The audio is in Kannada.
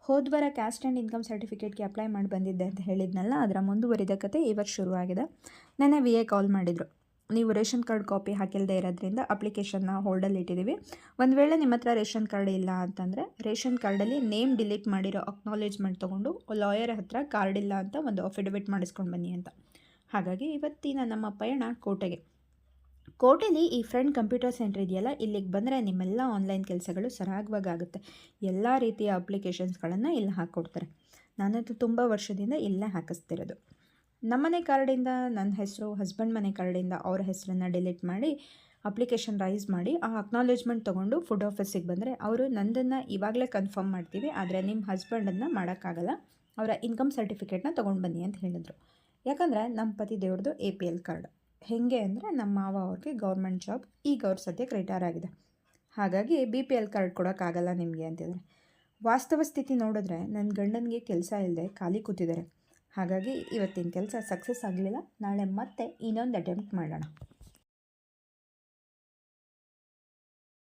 ಹೋದ್ವಾರ ಕ್ಯಾಸ್ಟ್ ಆ್ಯಂಡ್ ಇನ್ಕಮ್ ಸರ್ಟಿಫಿಕೇಟ್ಗೆ ಅಪ್ಲೈ ಮಾಡಿ ಬಂದಿದ್ದೆ ಅಂತ ಹೇಳಿದ್ನಲ್ಲ, ಅದರ ಮುಂದುವರಿದ ಕತೆ ಇವತ್ತು ಶುರುವಾಗಿದೆ. ನೆನ್ನೆ ವಿ ಎ ಕಾಲ್ ಮಾಡಿದರು. ನೀವು ರೇಷನ್ ಕಾರ್ಡ್ ಕಾಪಿ ಹಾಕಿಲ್ಲದೆ ಇರೋದ್ರಿಂದ ಅಪ್ಲಿಕೇಶನ್ನ ಹೋಲ್ಡಲ್ಲಿ ಇಟ್ಟಿದ್ದೀವಿ. ಒಂದು ವೇಳೆ ನಿಮ್ಮ ಹತ್ರ ರೇಷನ್ ಕಾರ್ಡ್ ಇಲ್ಲ ಅಂತಂದರೆ ರೇಷನ್ ಕಾರ್ಡಲ್ಲಿ ನೇಮ್ ಡಿಲೀಟ್ ಮಾಡಿರೋ ಅಕ್ನಾಲೇಜ್ಮೆಂಟ್ ತೊಗೊಂಡು ಲಾಯರ್ ಹತ್ರ ಕಾರ್ಡ್ ಇಲ್ಲ ಅಂತ ಒಂದು ಅಫಿಡವಿಟ್ ಮಾಡಿಸ್ಕೊಂಡು ಬನ್ನಿ ಅಂತ. ಹಾಗಾಗಿ ಇವತ್ತಿನ ನಮ್ಮ ಪಯಣ ಕೋಟೆಯಲ್ಲಿ ಈ ಫ್ರೆಂಡ್ ಕಂಪ್ಯೂಟರ್ ಸೆಂಟರ್ ಇದೆಯಲ್ಲ, ಇಲ್ಲಿಗೆ ಬಂದರೆ ನಿಮ್ಮೆಲ್ಲ ಆನ್ಲೈನ್ ಕೆಲಸಗಳು ಸರಾಗವಾಗಿ ಆಗುತ್ತೆ. ಎಲ್ಲ ರೀತಿಯ ಅಪ್ಲಿಕೇಶನ್ಸ್ಗಳನ್ನು ಇಲ್ಲಿ ಹಾಕ್ಕೊಡ್ತಾರೆ. ನಾನಂತೂ ತುಂಬ ವರ್ಷದಿಂದ ಇಲ್ಲೇ ಹಾಕಿಸ್ತಿರೋದು. ನಮ್ಮನೆ ಕಾರ್ಡಿಂದ ನನ್ನ ಹೆಸರು, ಹಸ್ಬೆಂಡ್ ಮನೆ ಕಾರ್ಡಿಂದ ಅವ್ರ ಹೆಸರನ್ನು ಡಿಲೀಟ್ ಮಾಡಿ ಅಪ್ಲಿಕೇಶನ್ ರೈಸ್ ಮಾಡಿ ಆ ಅಕ್ನಾಲೇಜ್ಮೆಂಟ್ ತೊಗೊಂಡು ಫುಡ್ ಆಫೀಸಿಗೆ ಬಂದರೆ ಅವರು ನಂದನ್ನು ಇವಾಗಲೇ ಕನ್ಫರ್ಮ್ ಮಾಡ್ತೀವಿ, ಆದರೆ ನಿಮ್ಮ ಹಸ್ಬೆಂಡನ್ನು ಮಾಡೋಕ್ಕಾಗಲ್ಲ, ಅವರ ಇನ್ಕಮ್ ಸರ್ಟಿಫಿಕೇಟ್ನ ತೊಗೊಂಡು ಬನ್ನಿ ಅಂತ ಹೇಳಿದರು. ಯಾಕಂದರೆ ನಮ್ಮ ಪತಿ ದೇವ್ರದ್ದು APL ಕಾರ್ಡ್. ಹೇಗೆ ಅಂದರೆ ನಮ್ಮ ಮಾವ ಅವ್ರಿಗೆ ಗೌರ್ಮೆಂಟ್ ಜಾಬ್, ಈಗ ಅವ್ರ ಸದ್ಯಕ್ಕೆ ರಿಟೈರ್ ಆಗಿದೆ. ಹಾಗಾಗಿ BPL ಕಾರ್ಡ್ ಕೊಡೋಕ್ಕಾಗಲ್ಲ ನಿಮಗೆ ಅಂತಿದ್ದಾರೆ. ವಾಸ್ತವ ಸ್ಥಿತಿ ನೋಡಿದ್ರೆ ನನ್ನ ಗಂಡನಿಗೆ ಕೆಲಸ ಇಲ್ಲದೆ ಖಾಲಿ ಕೂತಿದ್ದಾರೆ. ಹಾಗಾಗಿ ಇವತ್ತಿನ ಕೆಲಸ ಸಕ್ಸಸ್ ಆಗಲಿಲ್ಲ. ನಾಳೆ ಮತ್ತೆ ಇನ್ನೊಂದು ಅಟೆಂಪ್ಟ್ ಮಾಡೋಣ.